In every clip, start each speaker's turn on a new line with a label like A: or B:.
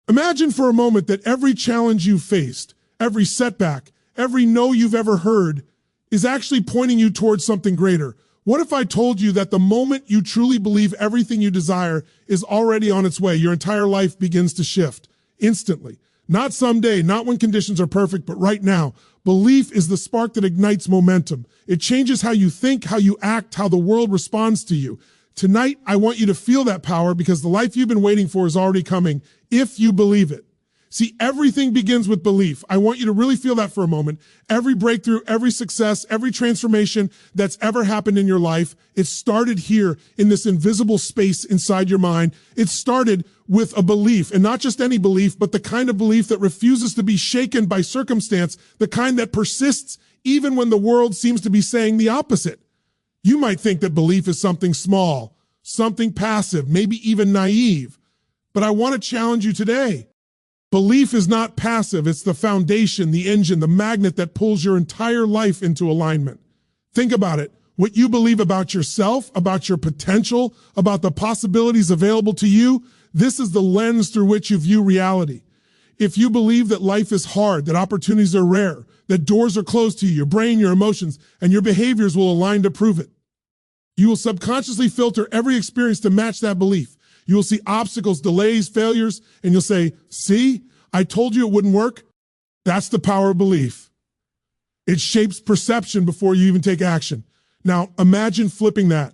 A: Imagine for a moment that every challenge you've faced, every setback, every no you've ever heard is actually pointing you towards something greater. What if I told you that the moment you truly believe everything you desire is already on its way, your entire life begins to shift instantly? Not someday, not when conditions are perfect, but right now. Belief is the spark that ignites momentum. It changes how you think, how you act, how the world responds to you. Tonight, I want you to feel that power because the life you've been waiting for is already coming if you believe it. See, everything begins with belief. I want you to really feel that for a moment. Every breakthrough, every success, every transformation that's ever happened in your life, it started here in this invisible space inside your mind. It started with a belief, and not just any belief, but the kind of belief that refuses to be shaken by circumstance, the kind that persists even when the world seems to be saying the opposite. You might think that belief is something small, something passive, maybe even naive, but I want to challenge you today. Belief is not passive. It's the foundation, the engine, the magnet that pulls your entire life into alignment. Think about it. What you believe about yourself, about your potential, about the possibilities available to you, this is the lens through which you view reality. If you believe that life is hard, that opportunities are rare, that doors are closed to you, your brain, your emotions, and your behaviors will align to prove it. You will subconsciously filter every experience to match that belief. You will see obstacles, delays, failures, and you'll say, see, I told you it wouldn't work. That's the power of belief. It shapes perception before you even take action. Now, imagine flipping that.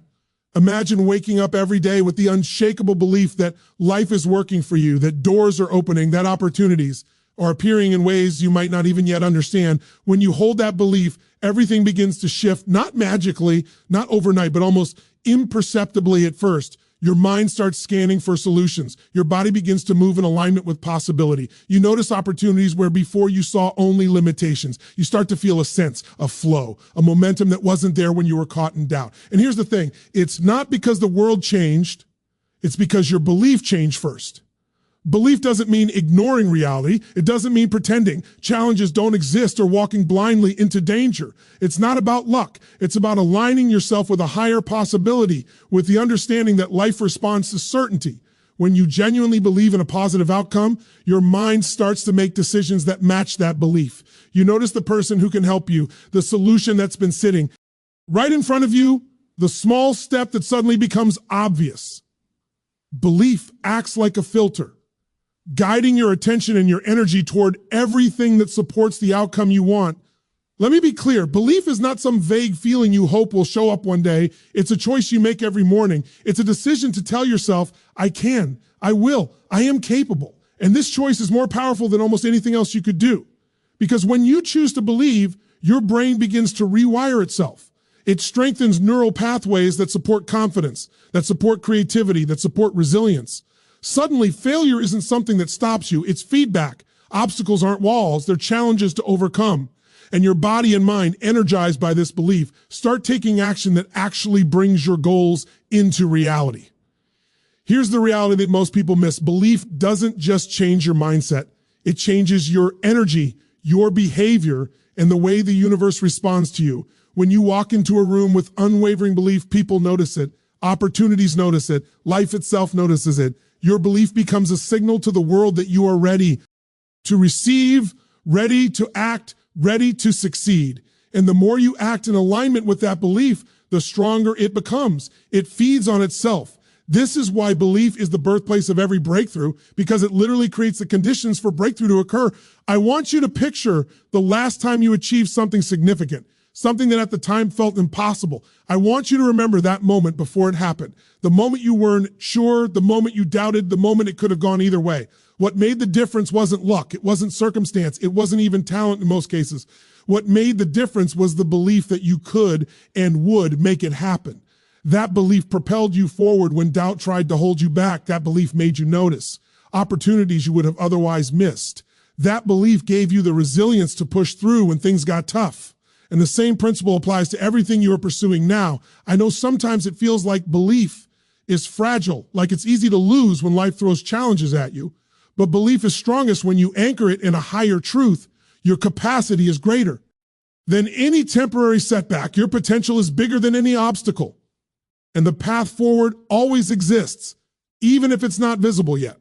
A: Imagine waking up every day with the unshakable belief that life is working for you, that doors are opening, that opportunities are appearing in ways you might not even yet understand. When you hold that belief, everything begins to shift, not magically, not overnight, but almost imperceptibly at first. Your mind starts scanning for solutions. Your body begins to move in alignment with possibility. You notice opportunities where before you saw only limitations. You start to feel a sense of flow, a momentum that wasn't there when you were caught in doubt. And here's the thing. It's not because the world changed. It's because your belief changed first. Belief doesn't mean ignoring reality. It doesn't mean pretending challenges don't exist or walking blindly into danger. It's not about luck. It's about aligning yourself with a higher possibility, with the understanding that life responds to certainty. When you genuinely believe in a positive outcome, your mind starts to make decisions that match that belief. You notice the person who can help you, the solution that's been sitting right in front of you, the small step that suddenly becomes obvious. Belief acts like a filter, guiding your attention and your energy toward everything that supports the outcome you want. Let me be clear. Belief is not some vague feeling you hope will show up one day. It's a choice you make every morning. It's a decision to tell yourself, I can, I will, I am capable. And this choice is more powerful than almost anything else you could do. Because when you choose to believe, your brain begins to rewire itself. It strengthens neural pathways that support confidence, that support creativity, that support resilience. Suddenly, failure isn't something that stops you. It's feedback. Obstacles aren't walls. They're challenges to overcome. And your body and mind, energized by this belief, start taking action that actually brings your goals into reality. Here's the reality that most people miss. Belief doesn't just change your mindset. It changes your energy, your behavior, and the way the universe responds to you. When you walk into a room with unwavering belief, people notice it. Opportunities notice it. Life itself notices it. Your belief becomes a signal to the world that you are ready to receive, ready to act, ready to succeed. And the more you act in alignment with that belief, the stronger it becomes. It feeds on itself. This is why belief is the birthplace of every breakthrough, because it literally creates the conditions for breakthrough to occur. I want you to picture the last time you achieved something significant, something that at the time felt impossible. I want you to remember that moment before it happened. The moment you weren't sure, the moment you doubted, the moment it could have gone either way. What made the difference wasn't luck. It wasn't circumstance. It wasn't even talent in most cases. What made the difference was the belief that you could and would make it happen. That belief propelled you forward when doubt tried to hold you back. That belief made you notice opportunities you would have otherwise missed. That belief gave you the resilience to push through when things got tough. And the same principle applies to everything you are pursuing now. I know sometimes it feels like belief is fragile, like it's easy to lose when life throws challenges at you. But belief is strongest when you anchor it in a higher truth. Your capacity is greater than any temporary setback. Your potential is bigger than any obstacle. And the path forward always exists, even if it's not visible yet.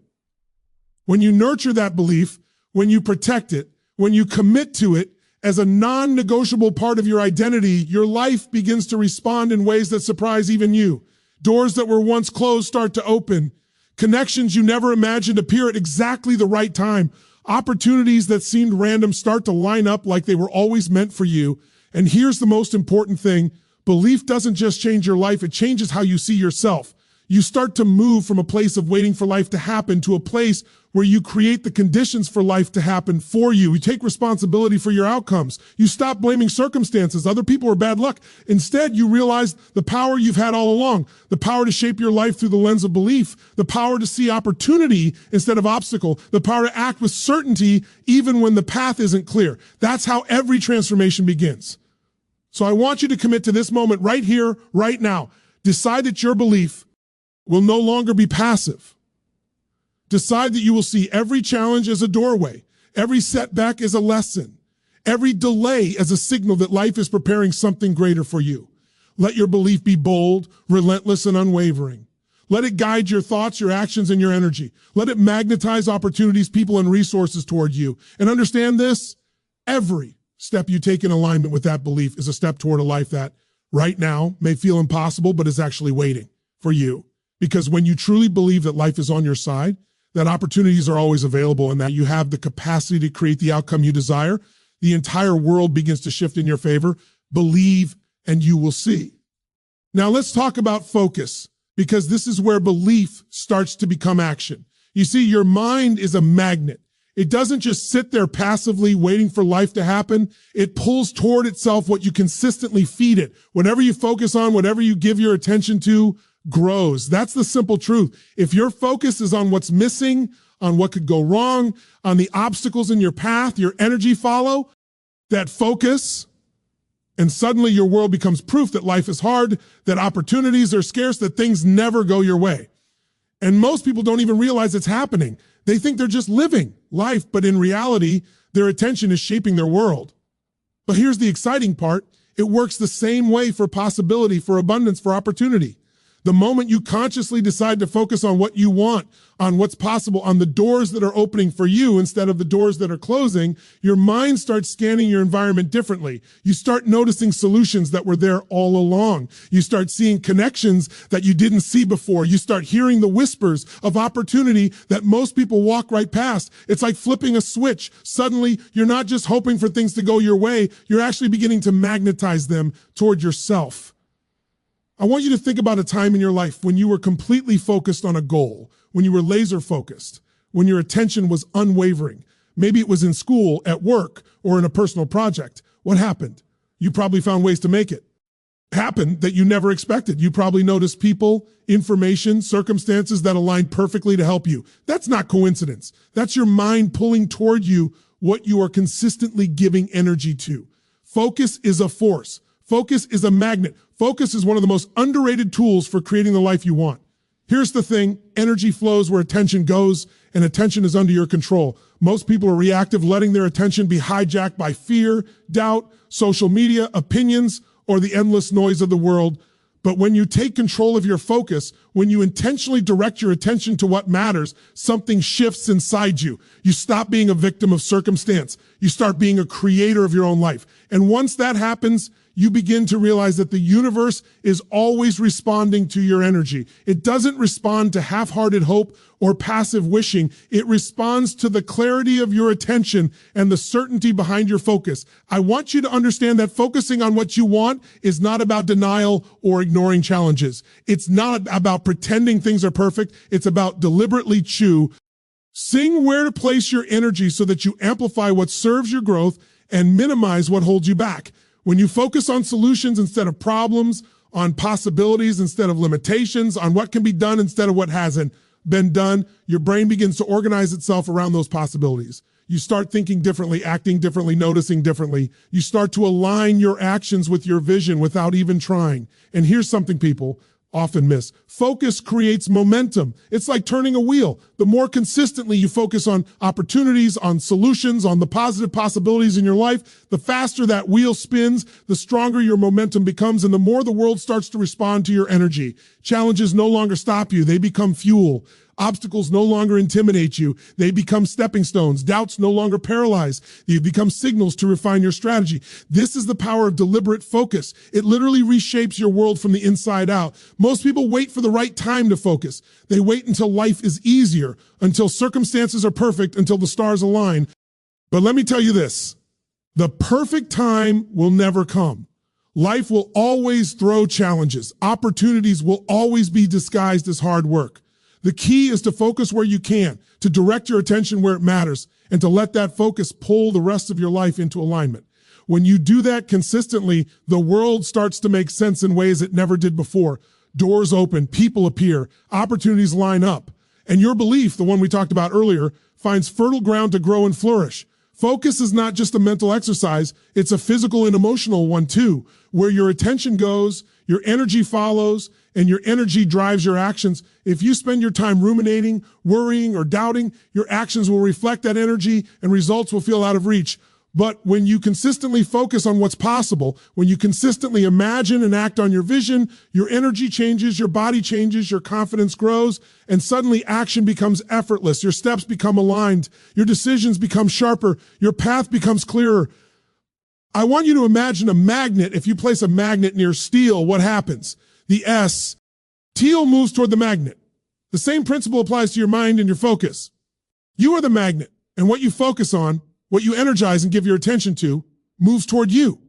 A: When you nurture that belief, when you protect it, when you commit to it as a non-negotiable part of your identity, your life begins to respond in ways that surprise even you. Doors that were once closed start to open. Connections you never imagined appear at exactly the right time. Opportunities that seemed random start to line up like they were always meant for you. And here's the most important thing. Belief doesn't just change your life, it changes how you see yourself. You start to move from a place of waiting for life to happen to a place where you create the conditions for life to happen for you. You take responsibility for your outcomes. You stop blaming circumstances, other people, or bad luck. Instead, you realize the power you've had all along, the power to shape your life through the lens of belief, the power to see opportunity instead of obstacle, the power to act with certainty even when the path isn't clear. That's how every transformation begins. So I want you to commit to this moment right here, right now. Decide that your belief will no longer be passive. Decide that you will see every challenge as a doorway, every setback as a lesson, every delay as a signal that life is preparing something greater for you. Let your belief be bold, relentless, and unwavering. Let it guide your thoughts, your actions, and your energy. Let it magnetize opportunities, people, and resources toward you. And understand this, every step you take in alignment with that belief is a step toward a life that right now may feel impossible, but is actually waiting for you. Because when you truly believe that life is on your side, that opportunities are always available, and that you have the capacity to create the outcome you desire, the entire world begins to shift in your favor. Believe and you will see. Now let's talk about focus, because this is where belief starts to become action. You see, your mind is a magnet. It doesn't just sit there passively waiting for life to happen. It pulls toward itself what you consistently feed it. Whatever you focus on, whatever you give your attention to, grows. That's the simple truth. If your focus is on what's missing, on what could go wrong, on the obstacles in your path, your energy follow that focus, and suddenly your world becomes proof that life is hard, that opportunities are scarce, that things never go your way. And most people don't even realize it's happening. They think they're just living life, but in reality, their attention is shaping their world. But here's the exciting part. It works the same way for possibility, for abundance, for opportunity. The moment you consciously decide to focus on what you want, on what's possible, on the doors that are opening for you instead of the doors that are closing, your mind starts scanning your environment differently. You start noticing solutions that were there all along. You start seeing connections that you didn't see before. You start hearing the whispers of opportunity that most people walk right past. It's like flipping a switch. Suddenly, you're not just hoping for things to go your way. You're actually beginning to magnetize them toward yourself. I want you to think about a time in your life when you were completely focused on a goal, when you were laser focused, when your attention was unwavering. Maybe it was in school, at work, or in a personal project. What happened? You probably found ways to make it happen that you never expected. You probably noticed people, information, circumstances that aligned perfectly to help you. That's not coincidence. That's your mind pulling toward you what you are consistently giving energy to. Focus is a force. Focus is a magnet. Focus is one of the most underrated tools for creating the life you want. Here's the thing, energy flows where attention goes, and attention is under your control. Most people are reactive, letting their attention be hijacked by fear, doubt, social media, opinions, or the endless noise of the world. But when you take control of your focus, when you intentionally direct your attention to what matters, something shifts inside you. You stop being a victim of circumstance. You start being a creator of your own life. And once that happens, you begin to realize that the universe is always responding to your energy. It doesn't respond to half-hearted hope or passive wishing. It responds to the clarity of your attention and the certainty behind your focus. I want you to understand that focusing on what you want is not about denial or ignoring challenges. It's not about pretending things are perfect. It's about deliberately seeing where to place your energy so that you amplify what serves your growth and minimize what holds you back. When you focus on solutions instead of problems, on possibilities instead of limitations, on what can be done instead of what hasn't been done, your brain begins to organize itself around those possibilities. You start thinking differently, acting differently, noticing differently. You start to align your actions with your vision without even trying. And here's something people often miss. Focus creates momentum. It's like turning a wheel. The more consistently you focus on opportunities, on solutions, on the positive possibilities in your life, the faster that wheel spins, the stronger your momentum becomes, and the more the world starts to respond to your energy. Challenges no longer stop you. They become fuel. Obstacles no longer intimidate you. They become stepping stones. Doubts no longer paralyze. They become signals to refine your strategy. This is the power of deliberate focus. It literally reshapes your world from the inside out. Most people wait for the right time to focus. They wait until life is easier, until circumstances are perfect, until the stars align. But let me tell you this, the perfect time will never come. Life will always throw challenges. Opportunities will always be disguised as hard work. The key is to focus where you can, to direct your attention where it matters, and to let that focus pull the rest of your life into alignment. When you do that consistently, the world starts to make sense in ways it never did before. Doors open, people appear, opportunities line up, and your belief, the one we talked about earlier, finds fertile ground to grow and flourish. Focus is not just a mental exercise, it's a physical and emotional one too, where your attention goes, your energy follows, and your energy drives your actions. If you spend your time ruminating, worrying, or doubting, your actions will reflect that energy and results will feel out of reach. But when you consistently focus on what's possible, when you consistently imagine and act on your vision, your energy changes, your body changes, your confidence grows, and suddenly action becomes effortless. Your steps become aligned, your decisions become sharper, your path becomes clearer. I want you to imagine a magnet. If you place a magnet near steel, what happens? The steel moves toward the magnet. The same principle applies to your mind and your focus. You are the magnet, and what you focus on, what you energize and give your attention to, moves toward you.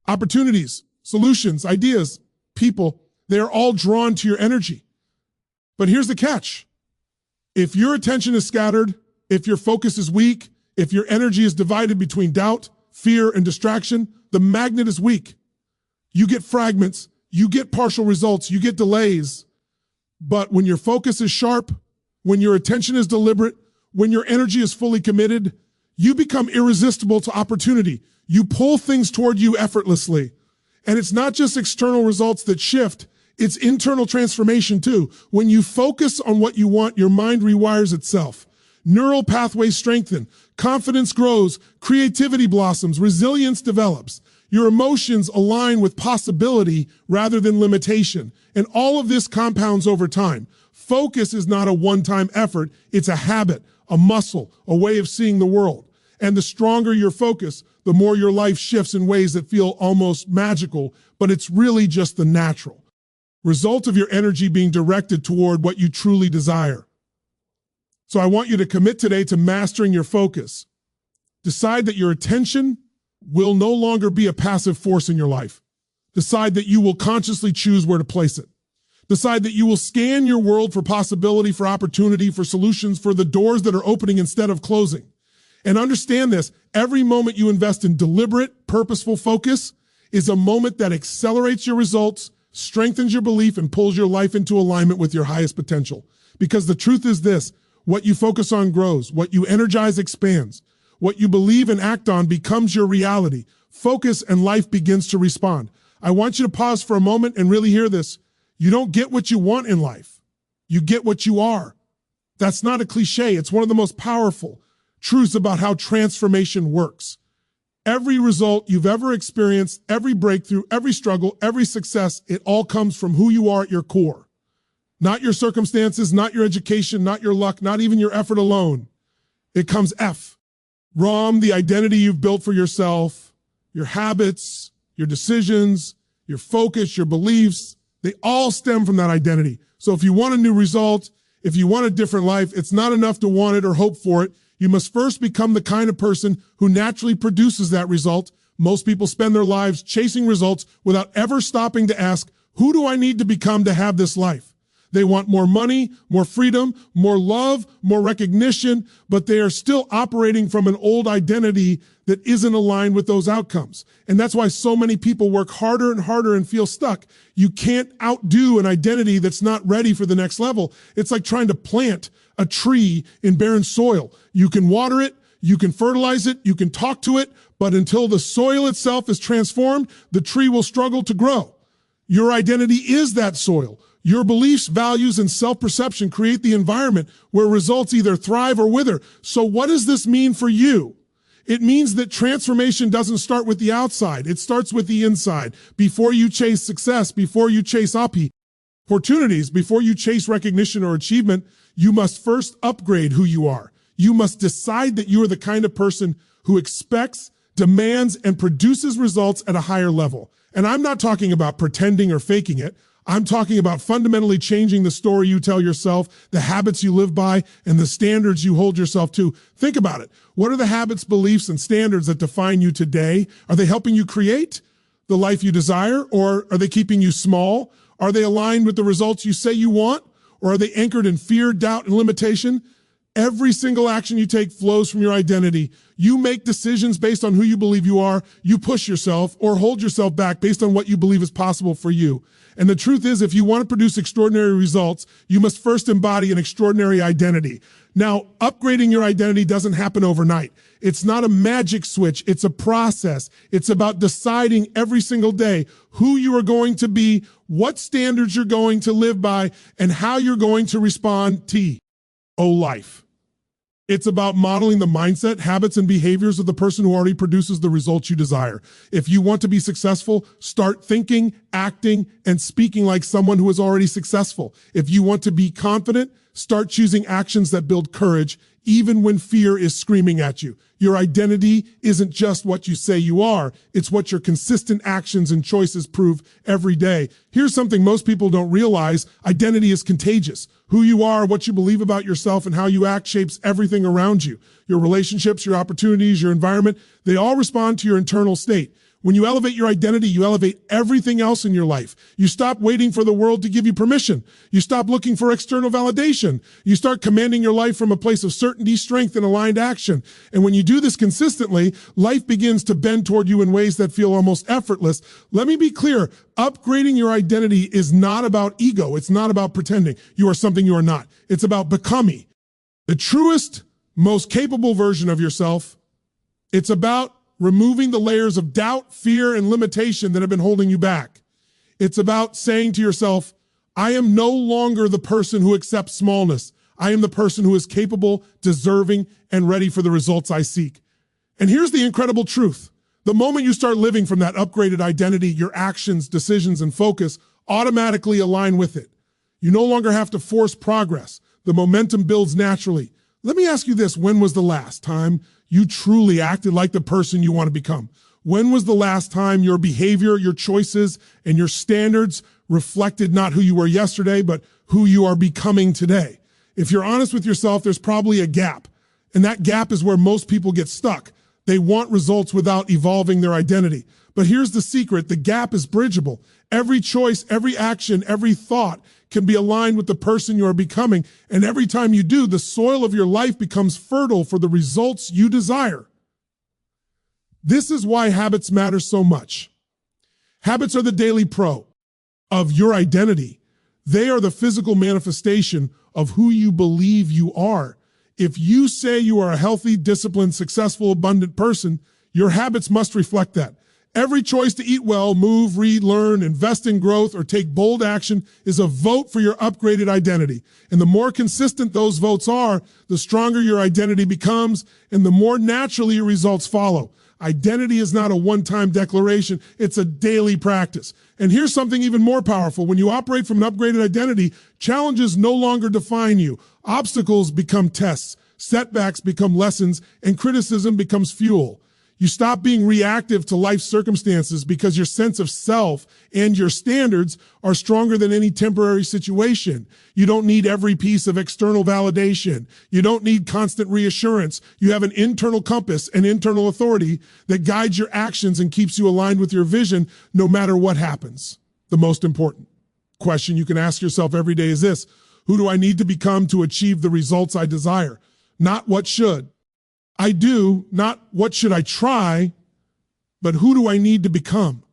A: Opportunities, solutions, ideas, people, they are all drawn to your energy. But here's the catch. If your attention is scattered, if your focus is weak, if your energy is divided between doubt, fear, and distraction, the magnet is weak. You get fragments, you get partial results, you get delays. But when your focus is sharp, when your attention is deliberate, when your energy is fully committed, you become irresistible to opportunity. You pull things toward you effortlessly. And it's not just external results that shift, it's internal transformation too. When you focus on what you want, your mind rewires itself. Neural pathways strengthen, confidence grows, creativity blossoms, resilience develops. Your emotions align with possibility rather than limitation. And all of this compounds over time. Focus is not a one-time effort, it's a habit, a muscle, a way of seeing the world. And the stronger your focus, the more your life shifts in ways that feel almost magical, but it's really just the natural result of your energy being directed toward what you truly desire. So I want you to commit today to mastering your focus. Decide that your attention will no longer be a passive force in your life. Decide that you will consciously choose where to place it. Decide that you will scan your world for possibility, for opportunity, for solutions, for the doors that are opening instead of closing. And understand this, every moment you invest in deliberate, purposeful focus is a moment that accelerates your results, strengthens your belief, and pulls your life into alignment with your highest potential. Because the truth is this, what you focus on grows, what you energize expands, what you believe and act on becomes your reality. Focus and life begins to respond. I want you to pause for a moment and really hear this. You don't get what you want in life. You get what you are. That's not a cliche. It's one of the most powerful truths about how transformation works. Every result you've ever experienced, every breakthrough, every struggle, every success, it all comes from who you are at your core. Not your circumstances, not your education, not your luck, not even your effort alone. It comes from the identity you've built for yourself, your habits, your decisions, your focus, your beliefs. They all stem from that identity. So if you want a new result, if you want a different life, it's not enough to want it or hope for it. You must first become the kind of person who naturally produces that result. Most people spend their lives chasing results without ever stopping to ask, who do I need to become to have this life? They want more money, more freedom, more love, more recognition, but they are still operating from an old identity that isn't aligned with those outcomes. And that's why so many people work harder and harder and feel stuck. You can't outdo an identity that's not ready for the next level. It's like trying to plant a tree in barren soil. You can water it, you can fertilize it, you can talk to it, but until the soil itself is transformed, the tree will struggle to grow. Your identity is that soil. Your beliefs, values, and self-perception create the environment where results either thrive or wither. So what does this mean for you? It means that transformation doesn't start with the outside. It starts with the inside. Before you chase success, before you chase opportunities, before you chase recognition or achievement, You must first upgrade who you are. You must decide that you are the kind of person who expects, demands, and produces results at a higher level. And I'm not talking about pretending or faking it. I'm talking about fundamentally changing the story you tell yourself, the habits you live by, and the standards you hold yourself to. Think about it. What are the habits, beliefs, and standards that define you today? Are they helping you create the life you desire, or are they keeping you small? Are they aligned with the results you say you want, or are they anchored in fear, doubt, and limitation? Every single action you take flows from your identity. You make decisions based on who you believe you are. You push yourself or hold yourself back based on what you believe is possible for you. And the truth is, if you want to produce extraordinary results, you must first embody an extraordinary identity. Now, upgrading your identity doesn't happen overnight. It's not a magic switch. It's a process. It's about deciding every single day who you are going to be, what standards you're going to live by, and how you're going to respond to life. It's about modeling the mindset, habits, and behaviors of the person who already produces the results you desire. If you want to be successful, start thinking, acting, and speaking like someone who is already successful. If you want to be confident, start choosing actions that build courage, even when fear is screaming at you. Your identity isn't just what you say you are. It's what your consistent actions and choices prove every day. Here's something most people don't realize. Identity is contagious. Who you are, what you believe about yourself, and how you act shapes everything around you. Your relationships, your opportunities, your environment, they all respond to your internal state. When you elevate your identity, you elevate everything else in your life. You stop waiting for the world to give you permission. You stop looking for external validation. You start commanding your life from a place of certainty, strength, and aligned action. And when you do this consistently, life begins to bend toward you in ways that feel almost effortless. Let me be clear. Upgrading your identity is not about ego. It's not about pretending you are something you are not. It's about becoming the truest, most capable version of yourself. It's about removing the layers of doubt, fear, and limitation that have been holding you back. It's about saying to yourself, I am no longer the person who accepts smallness. I am the person who is capable, deserving, and ready for the results I seek. And here's the incredible truth. The moment you start living from that upgraded identity, your actions, decisions, and focus automatically align with it. You no longer have to force progress. The momentum builds naturally. Let me ask you this. When was the last time you truly acted like the person you want to become? When was the last time your behavior, your choices, and your standards reflected not who you were yesterday, but who you are becoming today? If you're honest with yourself, there's probably a gap. And that gap is where most people get stuck. They want results without evolving their identity. But here's the secret. The gap is bridgeable. Every choice, every action, every thought can be aligned with the person you are becoming. And every time you do, the soil of your life becomes fertile for the results you desire. This is why habits matter so much. Habits are the daily pro of your identity. They are the physical manifestation of who you believe you are. If you say you are a healthy, disciplined, successful, abundant person, your habits must reflect that. Every choice to eat well, move, read, learn, invest in growth, or take bold action is a vote for your upgraded identity. And the more consistent those votes are, the stronger your identity becomes, and the more naturally your results follow. Identity is not a one-time declaration. It's a daily practice. And here's something even more powerful. When you operate from an upgraded identity, challenges no longer define you. Obstacles become tests, setbacks become lessons, and criticism becomes fuel. You stop being reactive to life's circumstances because your sense of self and your standards are stronger than any temporary situation. You don't need every piece of external validation. You don't need constant reassurance. You have an internal compass, an internal authority that guides your actions and keeps you aligned with your vision no matter what happens. The most important question you can ask yourself every day is this: who do I need to become to achieve the results I desire? Not what should I do, not what should I try, but who do I need to become?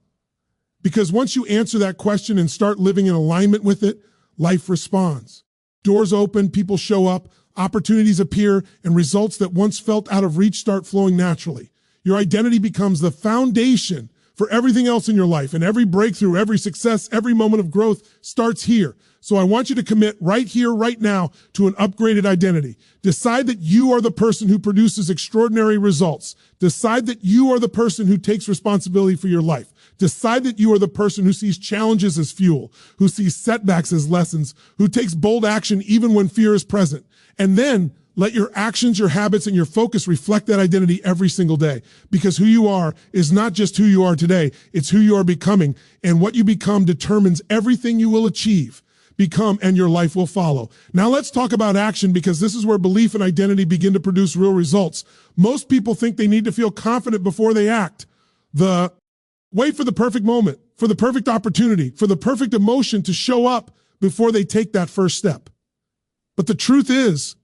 A: Because once you answer that question and start living in alignment with it, life responds. Doors open, people show up, opportunities appear, and results that once felt out of reach start flowing naturally. Your identity becomes the foundation for everything else in your life. And every breakthrough, every success, every moment of growth starts here. So I want you to commit right here, right now, to an upgraded identity. Decide that you are the person who produces extraordinary results. Decide that you are the person who takes responsibility for your life. Decide that you are the person who sees challenges as fuel, who sees setbacks as lessons, who takes bold action even when fear is present. And then let your actions, your habits, and your focus reflect that identity every single day. Because who you are is not just who you are today, it's who you are becoming. And what you become determines everything you will achieve, become, and your life will follow. Now let's talk about action, because this is where belief and identity begin to produce real results. Most people think they need to feel confident before they act. Wait for the perfect moment, for the perfect opportunity, for the perfect emotion to show up before they take that first step. But the truth is,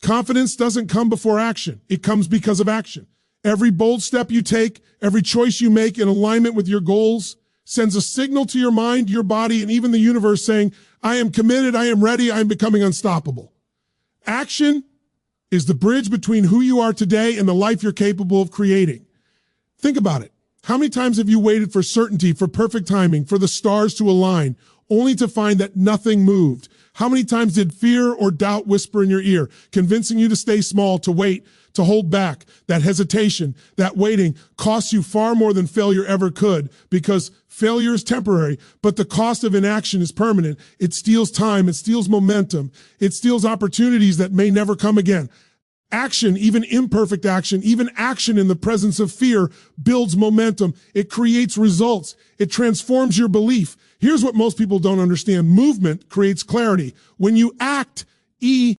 A: confidence doesn't come before action. It comes because of action. Every bold step you take, every choice you make in alignment with your goals sends a signal to your mind, your body, and even the universe saying, I am committed, I am ready, I am becoming unstoppable. Action is the bridge between who you are today and the life you're capable of creating. Think about it. How many times have you waited for certainty, for perfect timing, for the stars to align, only to find that nothing moved? How many times did fear or doubt whisper in your ear, convincing you to stay small, to wait, to hold back? That hesitation, that waiting costs you far more than failure ever could, because failure is temporary, but the cost of inaction is permanent. It steals time, it steals momentum, it steals opportunities that may never come again. Action, even imperfect action, even action in the presence of fear, builds momentum. It creates results. It transforms your belief. Here's what most people don't understand. Movement creates clarity. When you act, then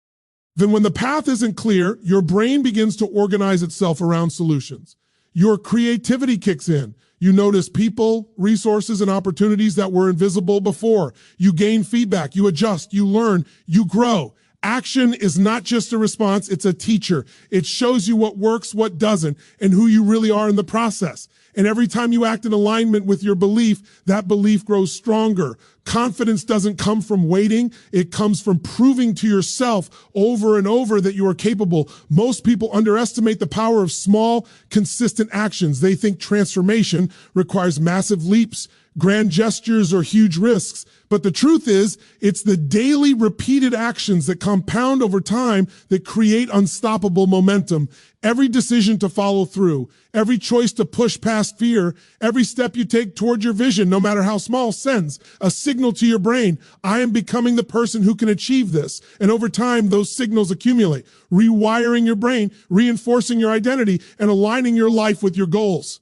A: when the path isn't clear, your brain begins to organize itself around solutions. Your creativity kicks in. You notice people, resources, and opportunities that were invisible before. You gain feedback. You adjust. You learn. You grow. Action is not just a response, it's a teacher. It shows you what works, what doesn't, and who you really are in the process. And every time you act in alignment with your belief, that belief grows stronger. Confidence doesn't come from waiting. It comes from proving to yourself over and over that you are capable. Most people underestimate the power of small, consistent actions. They think transformation requires massive leaps, grand gestures, or huge risks. But the truth is, it's the daily repeated actions that compound over time that create unstoppable momentum. Every decision to follow through, every choice to push past fear, every step you take toward your vision, no matter how small, sends a signal to your brain. I am becoming the person who can achieve this. And over time, those signals accumulate, rewiring your brain, reinforcing your identity, and aligning your life with your goals.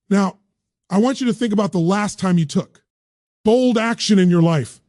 A: Now, I want you to think about the last time you took bold action in your life.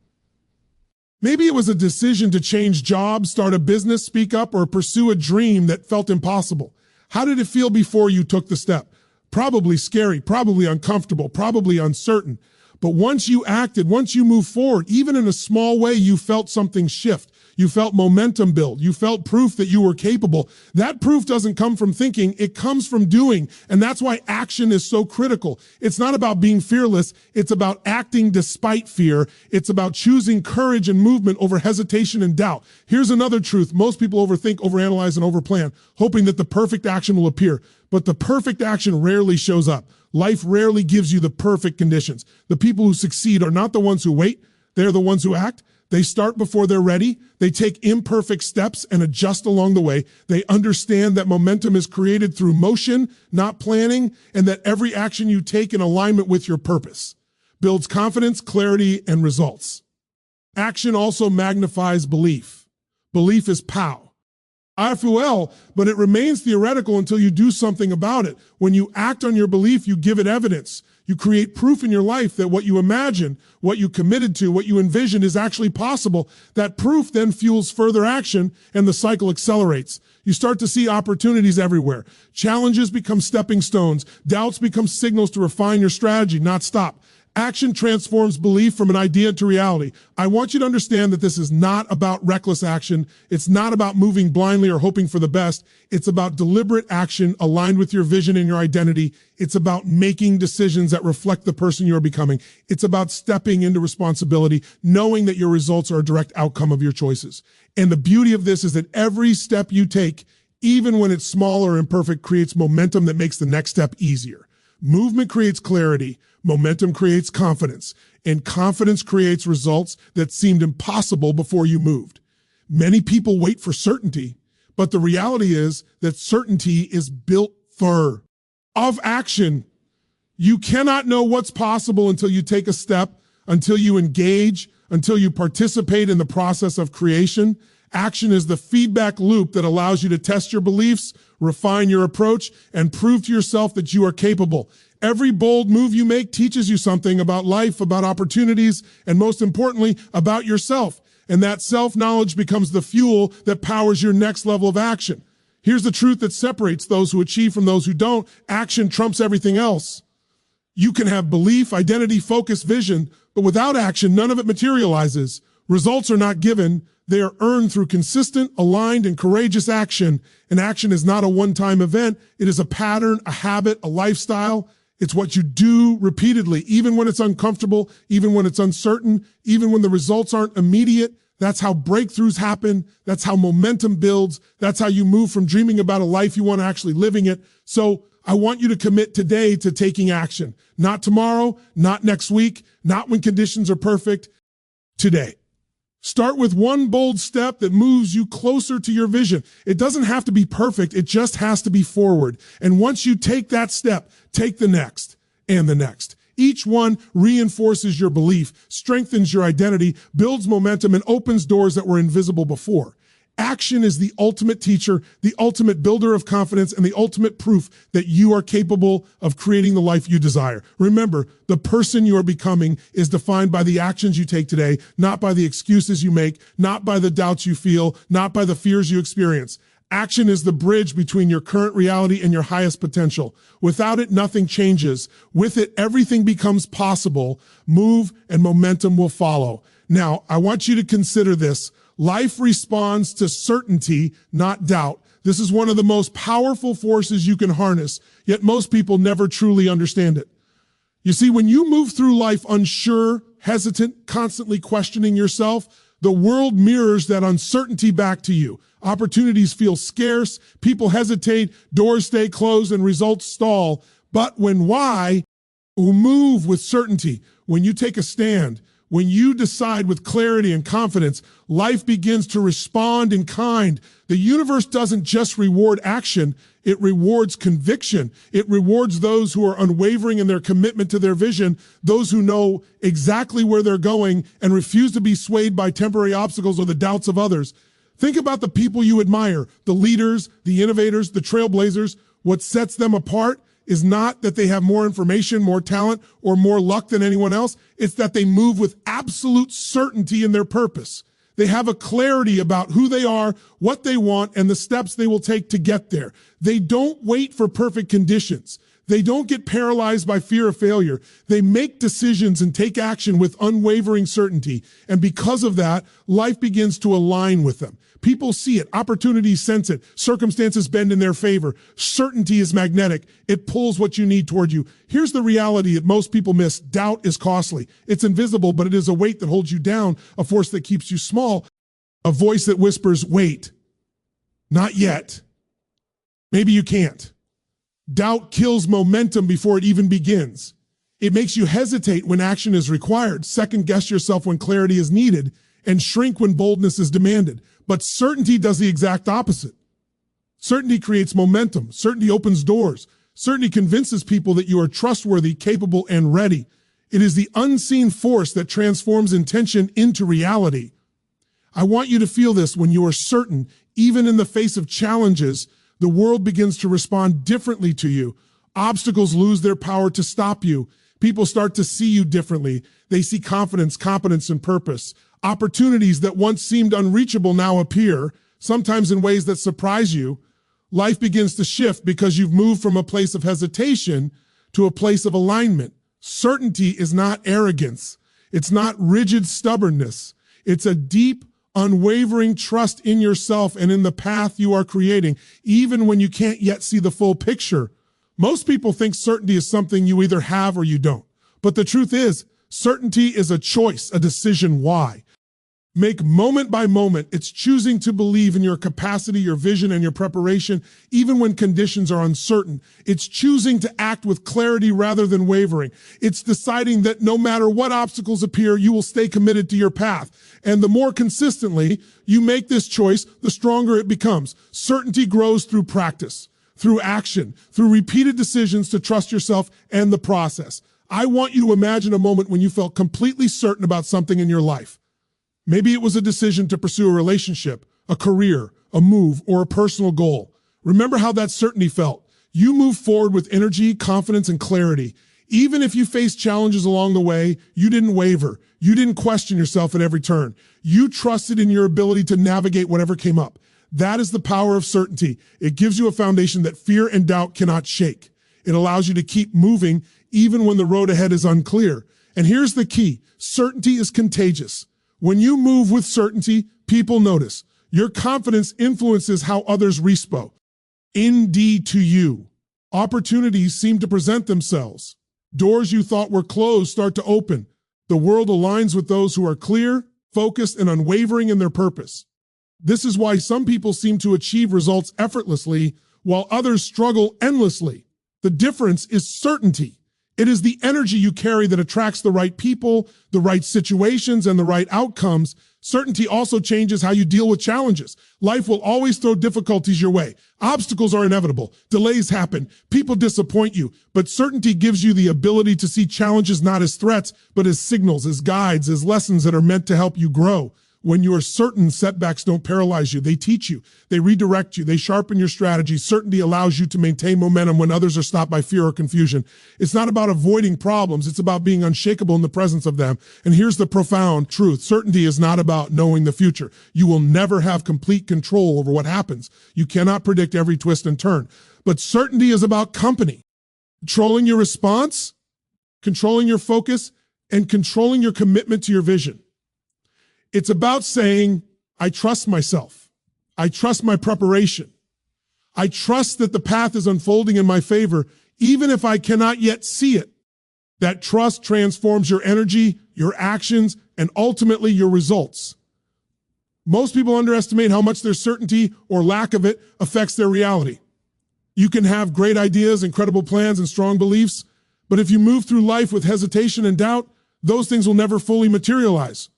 A: Maybe it was a decision to change jobs, start a business, speak up, or pursue a dream that felt impossible. How did it feel before you took the step? Probably scary, probably uncomfortable, probably uncertain. But once you acted, once you moved forward, even in a small way, you felt something shift. You felt momentum build. You felt proof that you were capable. That proof doesn't come from thinking, it comes from doing. And that's why action is so critical. It's not about being fearless. It's about acting despite fear. It's about choosing courage and movement over hesitation and doubt. Here's another truth. Most people overthink, overanalyze, and overplan, hoping that the perfect action will appear. But the perfect action rarely shows up. Life rarely gives you the perfect conditions. The people who succeed are not the ones who wait. They're the ones who act. They start before they're ready. They take imperfect steps and adjust along the way. They understand that momentum is created through motion, not planning, and that every action you take in alignment with your purpose builds confidence, clarity, and results. Action also magnifies belief. Belief is pow. IFUL, but it remains theoretical until you do something about it. When you act on your belief, you give it evidence. You create proof in your life that what you imagine, what you committed to, what you envision is actually possible. That proof then fuels further action and the cycle accelerates. You start to see opportunities everywhere. Challenges become stepping stones. Doubts become signals to refine your strategy, not stop. Action transforms belief from an idea to reality. I want you to understand that this is not about reckless action. It's not about moving blindly or hoping for the best. It's about deliberate action aligned with your vision and your identity. It's about making decisions that reflect the person you're becoming. It's about stepping into responsibility, knowing that your results are a direct outcome of your choices. And the beauty of this is that every step you take, even when it's small or imperfect, creates momentum that makes the next step easier. Movement creates clarity, momentum creates confidence, and confidence creates results that seemed impossible before you moved. Many people wait for certainty, but the reality is that certainty is built of action. You cannot know what's possible until you take a step, until you engage, until you participate in the process of creation. Action is the feedback loop that allows you to test your beliefs, refine your approach, and prove to yourself that you are capable. Every bold move you make teaches you something about life, about opportunities, and most importantly, about yourself. And that self-knowledge becomes the fuel that powers your next level of action. Here's the truth that separates those who achieve from those who don't. Action trumps everything else. You can have belief, identity, focus, vision, but without action, none of it materializes. Results are not given. They are earned through consistent, aligned, and courageous action. And action is not a one-time event. It is a pattern, a habit, a lifestyle. It's what you do repeatedly, even when it's uncomfortable, even when it's uncertain, even when the results aren't immediate. That's how breakthroughs happen. That's how momentum builds. That's how you move from dreaming about a life you want to actually living it. So I want you to commit today to taking action. Not tomorrow, not next week, not when conditions are perfect. Today. Start with one bold step that moves you closer to your vision. It doesn't have to be perfect. It just has to be forward. And once you take that step, take the next and the next. Each one reinforces your belief, strengthens your identity, builds momentum, and opens doors that were invisible before. Action is the ultimate teacher, the ultimate builder of confidence, and the ultimate proof that you are capable of creating the life you desire. Remember, the person you are becoming is defined by the actions you take today, not by the excuses you make, not by the doubts you feel, not by the fears you experience. Action is the bridge between your current reality and your highest potential. Without it, nothing changes. With it, everything becomes possible. Move and momentum will follow. Now, I want you to consider this. Life responds to certainty, not doubt. This is one of the most powerful forces you can harness, yet most people never truly understand it. You see, when you move through life unsure, hesitant, constantly questioning yourself, the world mirrors that uncertainty back to you. Opportunities feel scarce, people hesitate, doors stay closed, and results stall. But when you move with certainty, when you take a stand, when you decide with clarity and confidence, life begins to respond in kind. The universe doesn't just reward action, it rewards conviction. It rewards those who are unwavering in their commitment to their vision, those who know exactly where they're going and refuse to be swayed by temporary obstacles or the doubts of others. Think about the people you admire, the leaders, the innovators, the trailblazers. What sets them apart is not that they have more information, more talent, or more luck than anyone else. It's that they move with absolute certainty in their purpose. They have a clarity about who they are, what they want, and the steps they will take to get there. They don't wait for perfect conditions. They don't get paralyzed by fear of failure. They make decisions and take action with unwavering certainty. And because of that, life begins to align with them. People see it. Opportunities sense it. Circumstances bend in their favor. Certainty is magnetic. It pulls what you need toward you. Here's the reality that most people miss. Doubt is costly. It's invisible, but it is a weight that holds you down, a force that keeps you small, a voice that whispers, wait, not yet. Maybe you can't. Doubt kills momentum before it even begins. It makes you hesitate when action is required, second guess yourself when clarity is needed, and shrink when boldness is demanded. But certainty does the exact opposite. Certainty creates momentum. Certainty opens doors. Certainty convinces people that you are trustworthy, capable, and ready. It is the unseen force that transforms intention into reality. I want you to feel this. When you are certain, even in the face of challenges, the world begins to respond differently to you. Obstacles lose their power to stop you. People start to see you differently. They see confidence, competence, and purpose. Opportunities that once seemed unreachable now appear, sometimes in ways that surprise you. Life begins to shift because you've moved from a place of hesitation to a place of alignment. Certainty is not arrogance. It's not rigid stubbornness. It's a deep, unwavering trust in yourself and in the path you are creating, even when you can't yet see the full picture. Most people think certainty is something you either have or you don't. But the truth is, certainty is a choice, a decision. Why? Make moment by moment. It's choosing to believe in your capacity, your vision, and your preparation, even when conditions are uncertain. It's choosing to act with clarity rather than wavering. It's deciding that no matter what obstacles appear, you will stay committed to your path. And the more consistently you make this choice, the stronger it becomes. Certainty grows through practice, through action, through repeated decisions to trust yourself and the process. I want you to imagine a moment when you felt completely certain about something in your life. Maybe it was a decision to pursue a relationship, a career, a move, or a personal goal. Remember how that certainty felt. You moved forward with energy, confidence, and clarity. Even if you faced challenges along the way, you didn't waver. You didn't question yourself at every turn. You trusted in your ability to navigate whatever came up. That is the power of certainty. It gives you a foundation that fear and doubt cannot shake. It allows you to keep moving even when the road ahead is unclear. And here's the key. Certainty is contagious. When you move with certainty, people notice. Your confidence influences how others respond. Indeed to you. Opportunities seem to present themselves. Doors you thought were closed start to open. The world aligns with those who are clear, focused, and unwavering in their purpose. This is why some people seem to achieve results effortlessly, while others struggle endlessly. The difference is certainty. It is the energy you carry that attracts the right people, the right situations, and the right outcomes. Certainty also changes how you deal with challenges. Life will always throw difficulties your way. Obstacles are inevitable. Delays happen. People disappoint you. But certainty gives you the ability to see challenges not as threats, but as signals, as guides, as lessons that are meant to help you grow. When you are certain, setbacks don't paralyze you. They teach you. They redirect you. They sharpen your strategy. Certainty allows you to maintain momentum when others are stopped by fear or confusion. It's not about avoiding problems. It's about being unshakable in the presence of them. And here's the profound truth. Certainty is not about knowing the future. You will never have complete control over what happens. You cannot predict every twist and turn. But certainty is about company. Controlling your response, controlling your focus, and controlling your commitment to your vision. It's about saying, I trust myself. I trust my preparation. I trust that the path is unfolding in my favor, even if I cannot yet see it. That trust transforms your energy, your actions, and ultimately your results. Most people underestimate how much their certainty or lack of it affects their reality. You can have great ideas, incredible plans, and strong beliefs, but if you move through life with hesitation and doubt, those things will never fully materialize.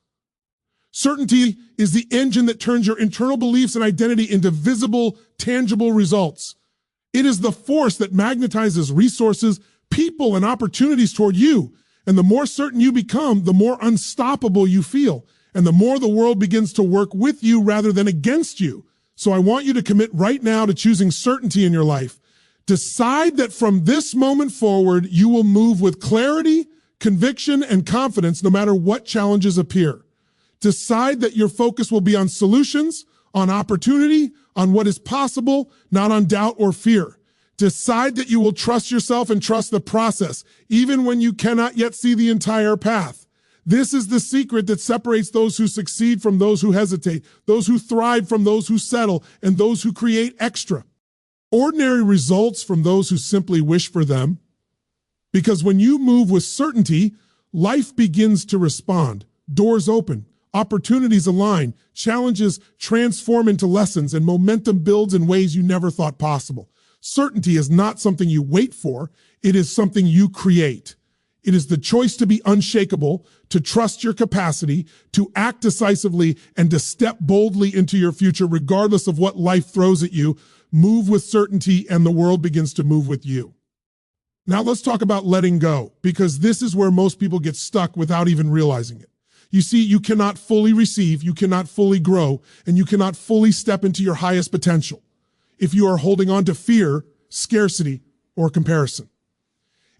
A: Certainty is the engine that turns your internal beliefs and identity into visible, tangible results. It is the force that magnetizes resources, people, and opportunities toward you. And the more certain you become, the more unstoppable you feel, and the more the world begins to work with you rather than against you. So I want you to commit right now to choosing certainty in your life. Decide that from this moment forward, you will move with clarity, conviction, and confidence no matter what challenges appear. Decide that your focus will be on solutions, on opportunity, on what is possible, not on doubt or fear. Decide that you will trust yourself and trust the process, even when you cannot yet see the entire path. This is the secret that separates those who succeed from those who hesitate, those who thrive from those who settle, and those who create extra. Ordinary results from those who simply wish for them. Because when you move with certainty, life begins to respond. Doors open. Opportunities align, challenges transform into lessons, and momentum builds in ways you never thought possible. Certainty is not something you wait for. It is something you create. It is the choice to be unshakable, to trust your capacity, to act decisively, and to step boldly into your future regardless of what life throws at you. Move with certainty, and the world begins to move with you. Now let's talk about letting go, because this is where most people get stuck without even realizing it. You see, you cannot fully receive, you cannot fully grow, and you cannot fully step into your highest potential if you are holding on to fear, scarcity, or comparison.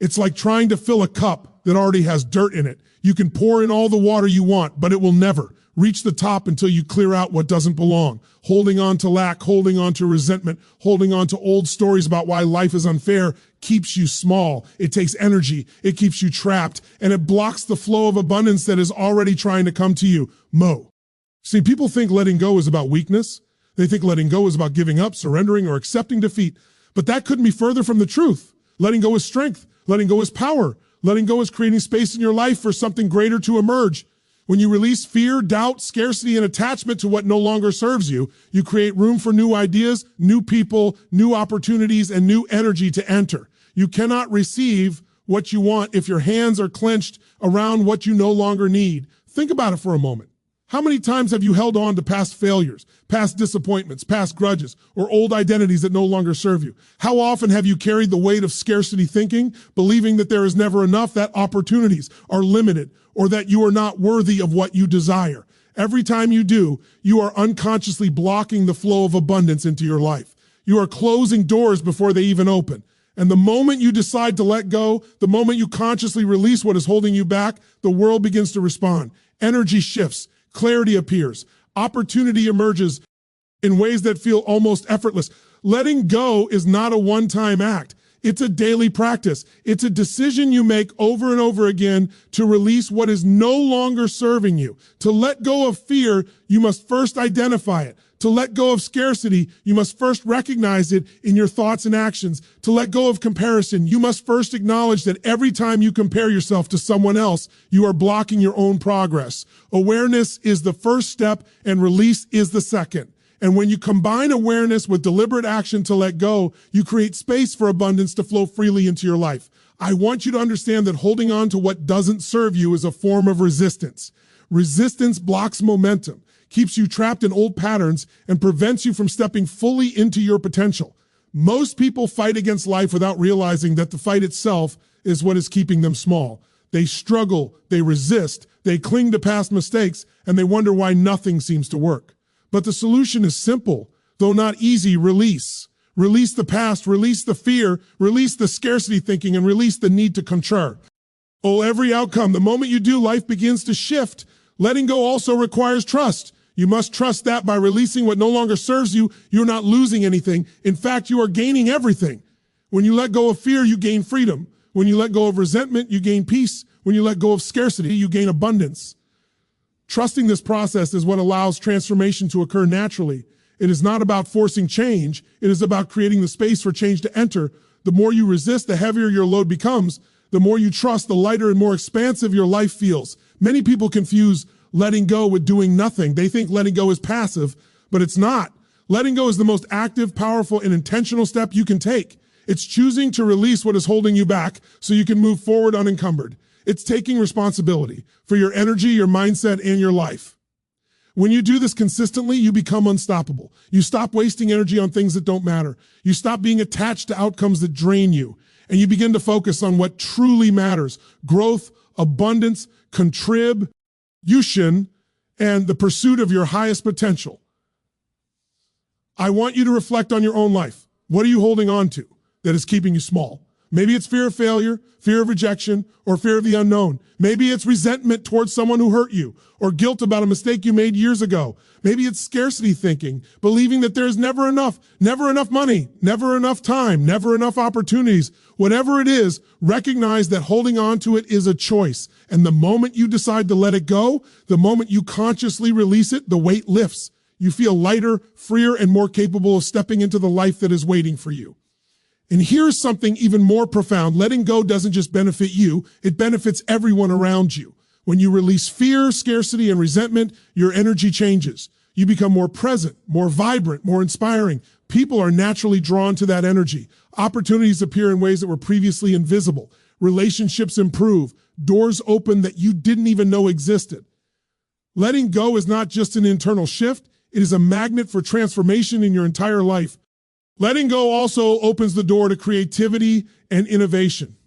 A: It's like trying to fill a cup that already has dirt in it. You can pour in all the water you want, but it will never reach the top until you clear out what doesn't belong. Holding on to lack, holding on to resentment, holding on to old stories about why life is unfair keeps you small. It takes energy. It keeps you trapped, and it blocks the flow of abundance that is already trying to come to you. See, people think letting go is about weakness. They think letting go is about giving up, surrendering, or accepting defeat. But that couldn't be further from the truth. Letting go is strength. Letting go is power. Letting go is creating space in your life for something greater to emerge. When you release fear, doubt, scarcity, and attachment to what no longer serves you, you create room for new ideas, new people, new opportunities, and new energy to enter. You cannot receive what you want if your hands are clenched around what you no longer need. Think about it for a moment. How many times have you held on to past failures, past disappointments, past grudges, or old identities that no longer serve you? How often have you carried the weight of scarcity thinking, believing that there is never enough, that opportunities are limited, or that you are not worthy of what you desire? Every time you do, you are unconsciously blocking the flow of abundance into your life. You are closing doors before they even open. And the moment you decide to let go, the moment you consciously release what is holding you back, the world begins to respond. Energy shifts. Clarity appears. Opportunity emerges in ways that feel almost effortless. Letting go is not a one-time act. It's a daily practice. It's a decision you make over and over again to release what is no longer serving you. To let go of fear, you must first identify it. To let go of scarcity, you must first recognize it in your thoughts and actions. To let go of comparison, you must first acknowledge that every time you compare yourself to someone else, you are blocking your own progress. Awareness is the first step and release is the second. And when you combine awareness with deliberate action to let go, you create space for abundance to flow freely into your life. I want you to understand that holding on to what doesn't serve you is a form of resistance. Resistance blocks momentum, keeps you trapped in old patterns, and prevents you from stepping fully into your potential. Most people fight against life without realizing that the fight itself is what is keeping them small. They struggle, they resist, they cling to past mistakes, and they wonder why nothing seems to work. But the solution is simple, though not easy. Release. Release the past, release the fear, release the scarcity thinking, and release the need to control. Every outcome. The moment you do, life begins to shift. Letting go also requires trust. You must trust that by releasing what no longer serves you, you're not losing anything. In fact, you are gaining everything. When you let go of fear, you gain freedom. When you let go of resentment, you gain peace. When you let go of scarcity, you gain abundance. Trusting this process is what allows transformation to occur naturally. It is not about forcing change. It is about creating the space for change to enter. The more you resist, the heavier your load becomes. The more you trust, the lighter and more expansive your life feels. Many people confuse letting go with doing nothing. They think letting go is passive, but it's not. Letting go is the most active, powerful, and intentional step you can take. It's choosing to release what is holding you back so you can move forward unencumbered. It's taking responsibility for your energy, your mindset, and your life. When you do this consistently, you become unstoppable. You stop wasting energy on things that don't matter. You stop being attached to outcomes that drain you, and you begin to focus on what truly matters: growth, abundance, contribution, and the pursuit of your highest potential. I want you to reflect on your own life. What are you holding on to that is keeping you small? Maybe it's fear of failure, fear of rejection, or fear of the unknown. Maybe it's resentment towards someone who hurt you, or guilt about a mistake you made years ago. Maybe it's scarcity thinking, believing that there's never enough money, never enough time, never enough opportunities. Whatever it is, recognize that holding on to it is a choice. And the moment you decide to let it go, the moment you consciously release it, the weight lifts. You feel lighter, freer, and more capable of stepping into the life that is waiting for you. And here's something even more profound. Letting go doesn't just benefit you, it benefits everyone around you. When you release fear, scarcity, and resentment, your energy changes. You become more present, more vibrant, more inspiring. People are naturally drawn to that energy. Opportunities appear in ways that were previously invisible. Relationships improve. Doors open that you didn't even know existed. Letting go is not just an internal shift, it is a magnet for transformation in your entire life. Letting go also opens the door to creativity and innovation.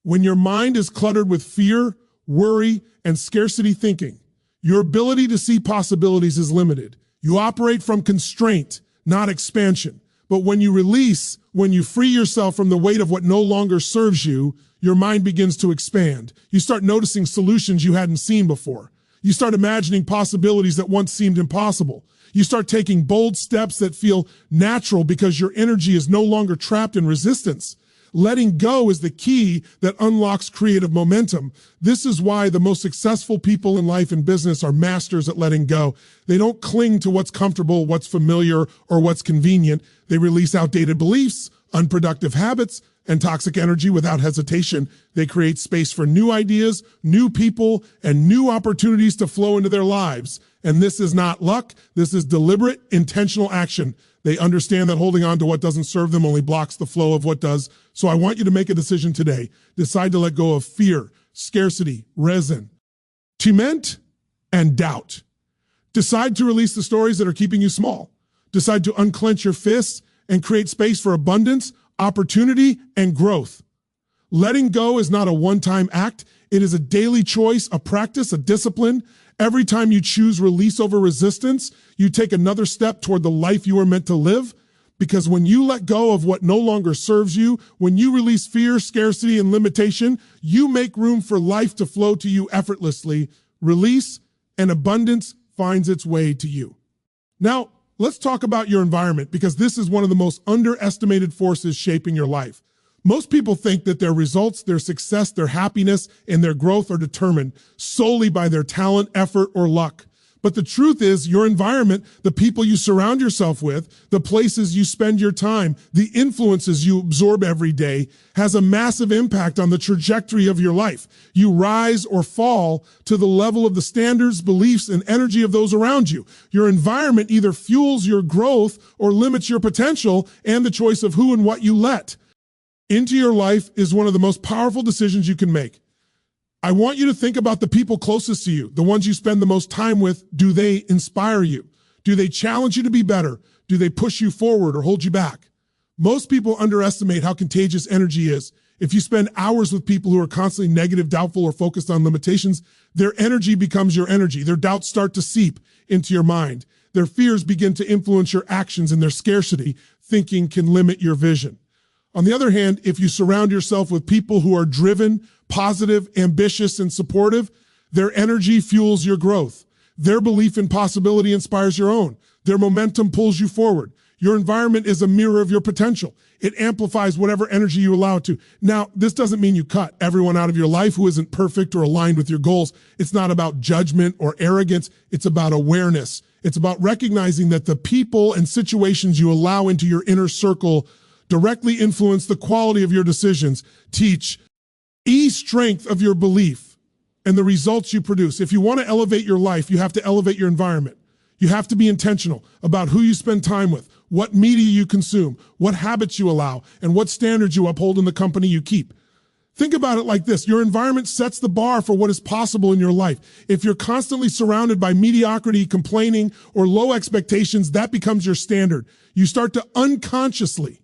A: When your mind is cluttered with fear, worry, and scarcity thinking, your ability to see possibilities is limited. You operate from constraint, not expansion. But when you release, when you free yourself from the weight of what no longer serves you, your mind begins to expand. You start noticing solutions you hadn't seen before. You start imagining possibilities that once seemed impossible. You start taking bold steps that feel natural because your energy is no longer trapped in resistance. Letting go is the key that unlocks creative momentum. This is why the most successful people in life and business are masters at letting go. They don't cling to what's comfortable, what's familiar, or what's convenient. They release outdated beliefs, unproductive habits, and toxic energy without hesitation. They create space for new ideas, new people, and new opportunities to flow into their lives. And this is not luck. This is deliberate, intentional action. They understand that holding on to what doesn't serve them only blocks the flow of what does. So I want you to make a decision today. Decide to let go of fear, scarcity, resentment, and doubt. Decide to release the stories that are keeping you small. Decide to unclench your fists and create space for abundance, opportunity, and growth. Letting go is not a one-time act. It is a daily choice, a practice, a discipline. Every time you choose release over resistance, you take another step toward the life you are meant to live. Because when you let go of what no longer serves you, when you release fear, scarcity, and limitation, you make room for life to flow to you effortlessly. Release and abundance finds its way to you. Now, let's talk about your environment, because this is one of the most underestimated forces shaping your life. Most people think that their results, their success, their happiness, and their growth are determined solely by their talent, effort, or luck. But the truth is, your environment, the people you surround yourself with, the places you spend your time, the influences you absorb every day, has a massive impact on the trajectory of your life. You rise or fall to the level of the standards, beliefs, and energy of those around you. Your environment either fuels your growth or limits your potential and the choice of who and what you let into your life is one of the most powerful decisions you can make. I want you to think about the people closest to you, the ones you spend the most time with. Do they inspire you? Do they challenge you to be better? Do they push you forward or hold you back? Most people underestimate how contagious energy is. If you spend hours with people who are constantly negative, doubtful, or focused on limitations, their energy becomes your energy. Their doubts start to seep into your mind. Their fears begin to influence your actions, and their scarcity thinking can limit your vision. On the other hand, if you surround yourself with people who are driven, positive, ambitious, and supportive, their energy fuels your growth. Their belief in possibility inspires your own. Their momentum pulls you forward. Your environment is a mirror of your potential. It amplifies whatever energy you allow it to. Now, this doesn't mean you cut everyone out of your life who isn't perfect or aligned with your goals. It's not about judgment or arrogance. It's about awareness. It's about recognizing that the people and situations you allow into your inner circle directly influence the quality of your decisions, teach strength of your belief, and the results you produce. If you want to elevate your life, you have to elevate your environment. You have to be intentional about who you spend time with, what media you consume, what habits you allow, and what standards you uphold in the company you keep. Think about it like this. Your environment sets the bar for what is possible in your life. If you're constantly surrounded by mediocrity, complaining, or low expectations, that becomes your standard. You start to unconsciously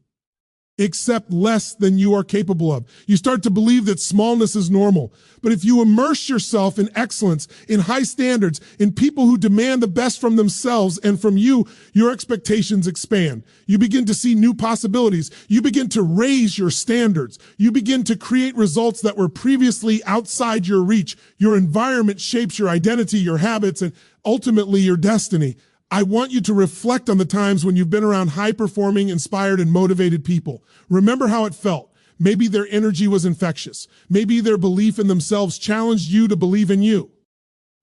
A: accept less than you are capable of. You start to believe that smallness is normal. But if you immerse yourself in excellence, in high standards, in people who demand the best from themselves and from you, your expectations expand. You begin to see new possibilities. You begin to raise your standards. You begin to create results that were previously outside your reach. Your environment shapes your identity, your habits, and ultimately your destiny. I want you to reflect on the times when you've been around high-performing, inspired, and motivated people. Remember how it felt. Maybe their energy was infectious. Maybe their belief in themselves challenged you to believe in you.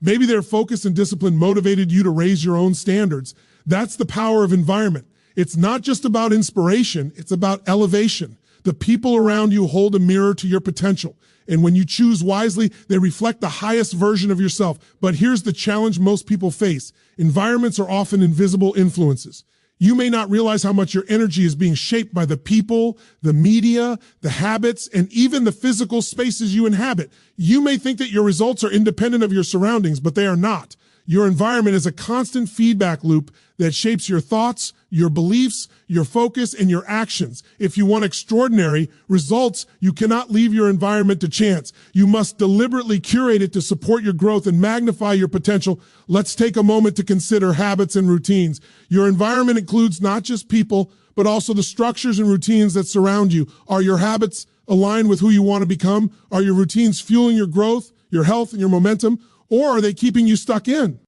A: Maybe their focus and discipline motivated you to raise your own standards. That's the power of environment. It's not just about inspiration, it's about elevation. The people around you hold a mirror to your potential. And when you choose wisely, they reflect the highest version of yourself. But here's the challenge most people face. Environments are often invisible influences. You may not realize how much your energy is being shaped by the people, the media, the habits, and even the physical spaces you inhabit. You may think that your results are independent of your surroundings, but they are not. Your environment is a constant feedback loop that shapes your thoughts, your beliefs, your focus, and your actions. If you want extraordinary results, you cannot leave your environment to chance. You must deliberately curate it to support your growth and magnify your potential. Let's take a moment to consider habits and routines. Your environment includes not just people, but also the structures and routines that surround you. Are your habits aligned with who you want to become? Are your routines fueling your growth, your health, and your momentum? Or are they keeping you stuck in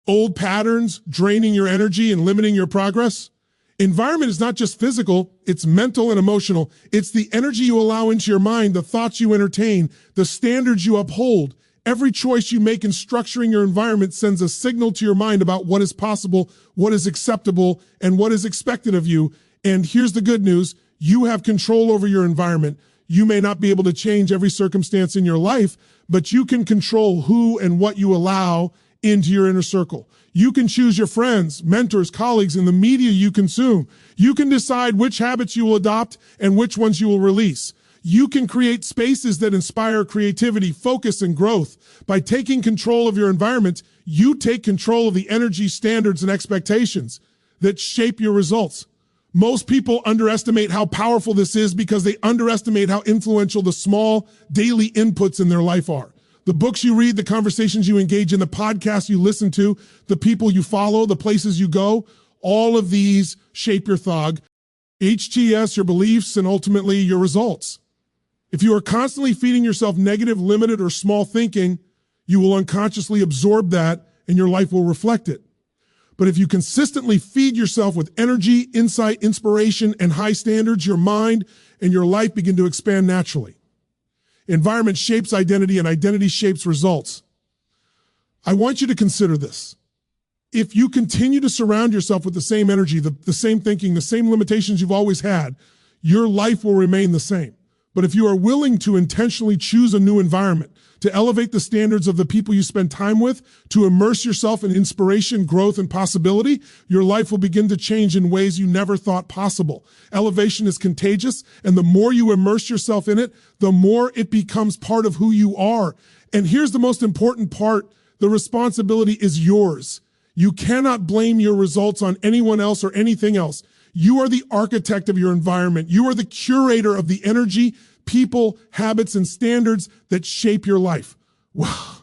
A: old patterns, draining your energy and limiting your progress? Environment is not just physical, it's mental and emotional. It's the energy you allow into your mind, the thoughts you entertain, the standards you uphold. Every choice you make in structuring your environment sends a signal to your mind about what is possible, what is acceptable, and what is expected of you. And here's the good news. You have control over your environment. You may not be able to change every circumstance in your life, but you can control who and what you allow into your inner circle. You can choose your friends, mentors, colleagues, and the media you consume. You can decide which habits you will adopt and which ones you will release. You can create spaces that inspire creativity, focus, and growth. By taking control of your environment, you take control of the energy, standards, and expectations that shape your results. Most people underestimate how powerful this is because they underestimate how influential the small daily inputs in their life are. The books you read, the conversations you engage in, the podcasts you listen to, the people you follow, the places you go, all of these shape your thought, HTS, your beliefs, and ultimately your results. If you are constantly feeding yourself negative, limited, or small thinking, you will unconsciously absorb that and your life will reflect it. But if you consistently feed yourself with energy, insight, inspiration, and high standards, your mind and your life begin to expand naturally. Environment shapes identity and identity shapes results. I want you to consider this. If you continue to surround yourself with the same energy, the same thinking, the same limitations you've always had, your life will remain the same. But if you are willing to intentionally choose a new environment, to elevate the standards of the people you spend time with, to immerse yourself in inspiration, growth, and possibility, your life will begin to change in ways you never thought possible. Elevation is contagious, and the more you immerse yourself in it, the more it becomes part of who you are. And here's the most important part. The responsibility is yours. You cannot blame your results on anyone else or anything else. You are the architect of your environment. You are the curator of the energy, people, habits, and standards that shape your life. Wow.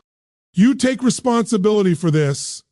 A: You take responsibility for this.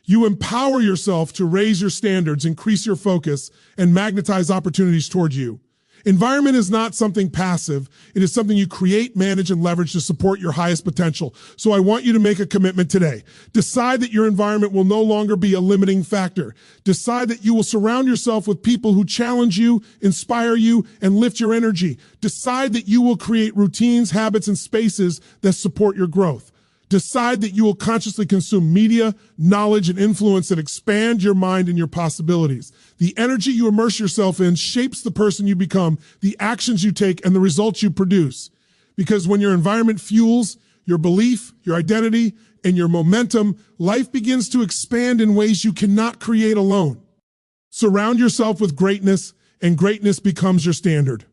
A: You empower yourself to raise your standards, increase your focus, and magnetize opportunities toward you. Environment is not something passive. It is something you create, manage, and leverage to support your highest potential. So I want you to make a commitment today. Decide that your environment will no longer be a limiting factor. Decide that you will surround yourself with people who challenge you, inspire you, and lift your energy. Decide that you will create routines, habits, and spaces that support your growth. Decide that you will consciously consume media, knowledge, and influence that expand your mind and your possibilities. The energy you immerse yourself in shapes the person you become, the actions you take, and the results you produce. Because when your environment fuels your belief, your identity, and your momentum, life begins to expand in ways you cannot create alone. Surround yourself with greatness, and greatness becomes your standard.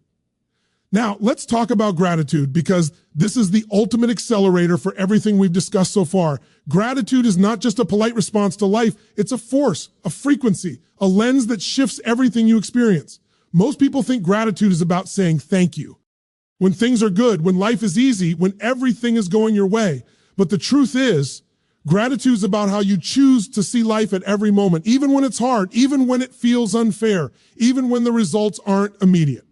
A: Now, let's talk about gratitude, because this is the ultimate accelerator for everything we've discussed so far. Gratitude is not just a polite response to life. It's a force, a frequency, a lens that shifts everything you experience. Most people think gratitude is about saying thank you. When things are good, when life is easy, when everything is going your way. But the truth is, gratitude is about how you choose to see life at every moment, even when it's hard, even when it feels unfair, even when the results aren't immediate.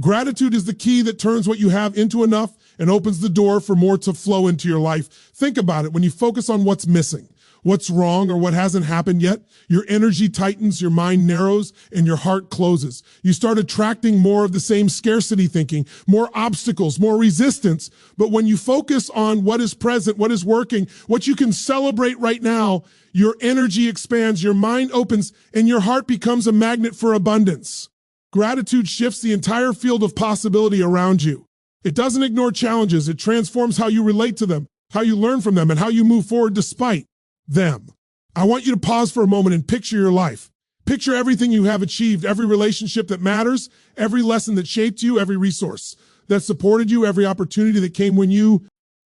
A: Gratitude is the key that turns what you have into enough and opens the door for more to flow into your life. Think about it. When you focus on what's missing, what's wrong, or what hasn't happened yet, your energy tightens, your mind narrows, and your heart closes. You start attracting more of the same scarcity thinking, more obstacles, more resistance. But when you focus on what is present, what is working, what you can celebrate right now, your energy expands, your mind opens, and your heart becomes a magnet for abundance. Gratitude shifts the entire field of possibility around you. It doesn't ignore challenges. It transforms how you relate to them, how you learn from them, and how you move forward despite them. I want you to pause for a moment and picture your life. Picture everything you have achieved, every relationship that matters, every lesson that shaped you, every resource that supported you, every opportunity that came when you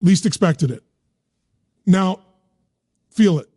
A: least expected it. Now, feel it.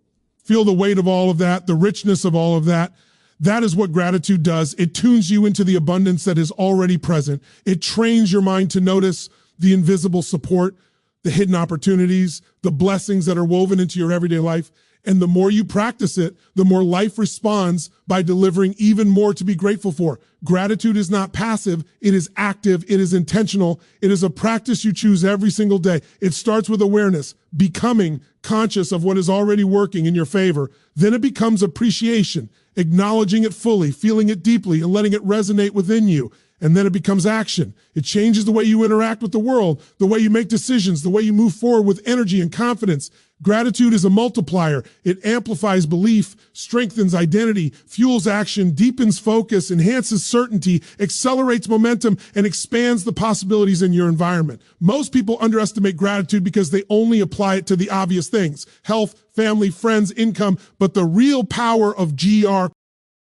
A: Feel the weight of all of that, the richness of all of that. That is what gratitude does. It tunes you into the abundance that is already present. It trains your mind to notice the invisible support, the hidden opportunities, the blessings that are woven into your everyday life. And the more you practice it, the more life responds by delivering even more to be grateful for. Gratitude is not passive. It is active. It is intentional. It is a practice you choose every single day. It starts with awareness, becoming conscious of what is already working in your favor. Then it becomes appreciation, acknowledging it fully, feeling it deeply, and letting it resonate within you. and then it becomes action. It changes the way you interact with the world, the way you make decisions, the way you move forward with energy and confidence. Gratitude is a multiplier. It amplifies belief, strengthens identity, fuels action, deepens focus, enhances certainty, accelerates momentum, and expands the possibilities in your environment. Most people underestimate gratitude because they only apply it to the obvious things: health, family, friends, income. But the real power of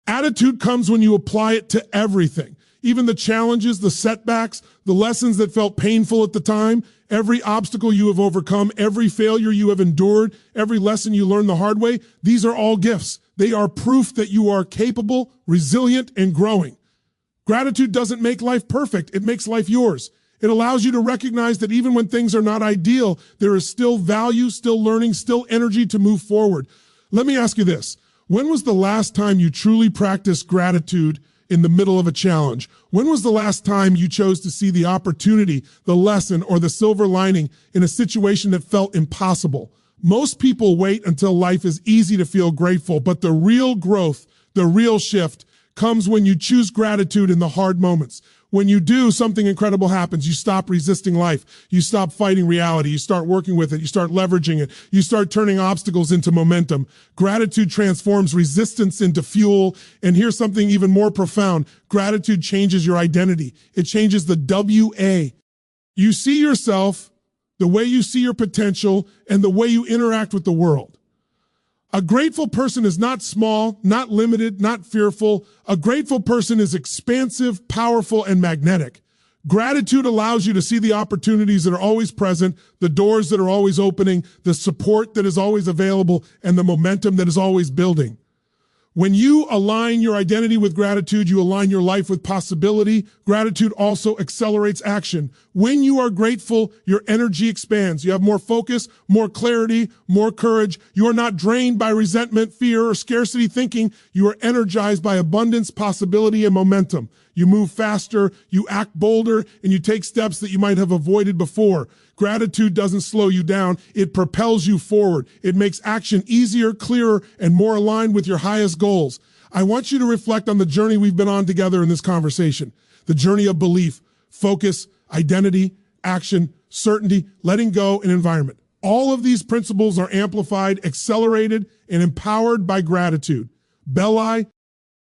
A: attitude comes when you apply it to everything. Even the challenges, the setbacks, the lessons that felt painful at the time, every obstacle you have overcome, every failure you have endured, every lesson you learned the hard way, these are all gifts. They are proof that you are capable, resilient, and growing. Gratitude doesn't make life perfect. It makes life yours. It allows you to recognize that even when things are not ideal, there is still value, still learning, still energy to move forward. Let me ask you this. When was the last time you truly practiced gratitude in the middle of a challenge? When was the last time you chose to see the opportunity, the lesson, or the silver lining in a situation that felt impossible? Most people wait until life is easy to feel grateful, but the real growth, the real shift comes when you choose gratitude in the hard moments. When you do, something incredible happens. You stop resisting life. You stop fighting reality. You start working with it. You start leveraging it. You start turning obstacles into momentum. Gratitude transforms resistance into fuel. And here's something even more profound. Gratitude changes your identity. It changes the WA. You see yourself, the way you see your potential, and the way you interact with the world. A grateful person is not small, not limited, not fearful. A grateful person is expansive, powerful, and magnetic. Gratitude allows you to see the opportunities that are always present, the doors that are always opening, the support that is always available, and the momentum that is always building. When you align your identity with gratitude, you align your life with possibility. Gratitude also accelerates action. When you are grateful, your energy expands. You have more focus, more clarity, more courage. You are not drained by resentment, fear, or scarcity thinking. You are energized by abundance, possibility, and momentum. You move faster, you act bolder, and you take steps that you might have avoided before. Gratitude doesn't slow you down. It propels you forward. It makes action easier, clearer, and more aligned with your highest goals. I want you to reflect on the journey we've been on together in this conversation. The journey of belief, focus, identity, action, certainty, letting go, and environment. All of these principles are amplified, accelerated, and empowered by gratitude. Belli,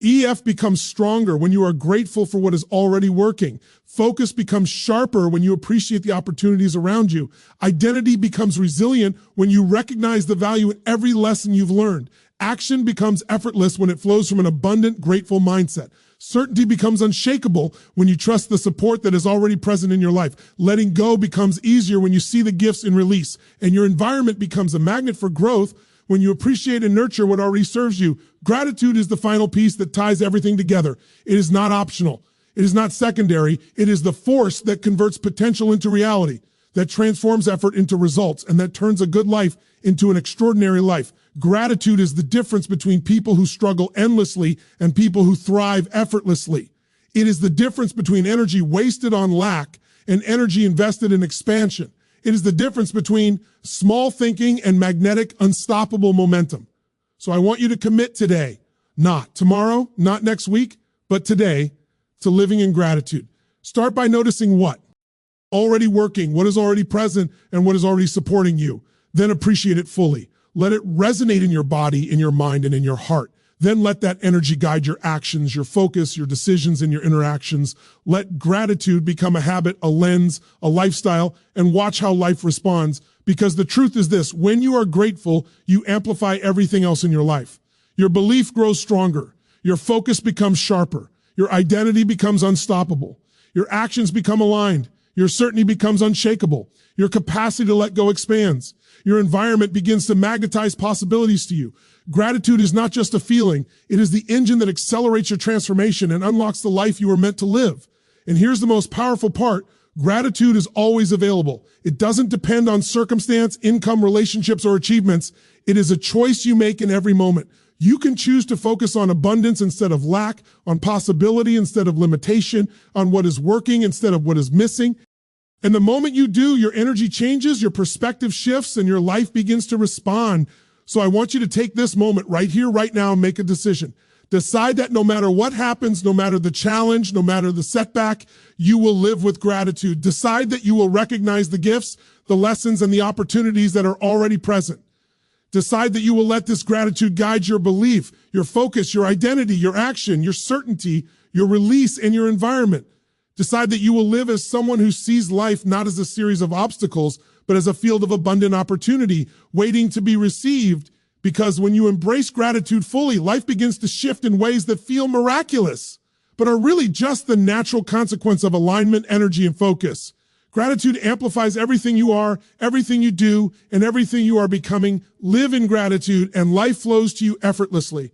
A: EF becomes stronger when you are grateful for what is already working. Focus becomes sharper when you appreciate the opportunities around you. Identity becomes resilient when you recognize the value in every lesson you've learned. Action becomes effortless when it flows from an abundant, grateful mindset. Certainty becomes unshakable when you trust the support that is already present in your life. Letting go becomes easier when you see the gifts in release. And your environment becomes a magnet for growth when you appreciate and nurture what already serves you. Gratitude is the final piece that ties everything together. It is not optional. It is not secondary. It is the force that converts potential into reality, that transforms effort into results, and that turns a good life into an extraordinary life. Gratitude is the difference between people who struggle endlessly and people who thrive effortlessly. It is the difference between energy wasted on lack and energy invested in expansion. It is the difference between small thinking and magnetic, unstoppable momentum. So I want you to commit today, not tomorrow, not next week, but today, to living in gratitude. Start by noticing what? Already working, what is already present, and what is already supporting you. Then appreciate it fully. Let it resonate in your body, in your mind, and in your heart. Then let that energy guide your actions, your focus, your decisions, and your interactions. Let gratitude become a habit, a lens, a lifestyle, and watch how life responds. Because the truth is this: when you are grateful, you amplify everything else in your life. Your belief grows stronger. Your focus becomes sharper. Your identity becomes unstoppable. Your actions become aligned. Your certainty becomes unshakable. Your capacity to let go expands. Your environment begins to magnetize possibilities to you. Gratitude is not just a feeling. It is the engine that accelerates your transformation and unlocks the life you were meant to live. And here's the most powerful part. Gratitude is always available. It doesn't depend on circumstance, income, relationships, or achievements. It is a choice you make in every moment. You can choose to focus on abundance instead of lack, on possibility instead of limitation, on what is working instead of what is missing. And the moment you do, your energy changes, your perspective shifts, and your life begins to respond. So I want you to take this moment right here, right now, and make a decision. Decide that no matter what happens, no matter the challenge, no matter the setback, you will live with gratitude. Decide that you will recognize the gifts, the lessons, and the opportunities that are already present. Decide that you will let this gratitude guide your belief, your focus, your identity, your action, your certainty, your release, and your environment. Decide that you will live as someone who sees life not as a series of obstacles, but as a field of abundant opportunity, waiting to be received. Because when you embrace gratitude fully, life begins to shift in ways that feel miraculous, but are really just the natural consequence of alignment, energy, and focus. Gratitude amplifies everything you are, everything you do, and everything you are becoming. Live in gratitude, and life flows to you effortlessly.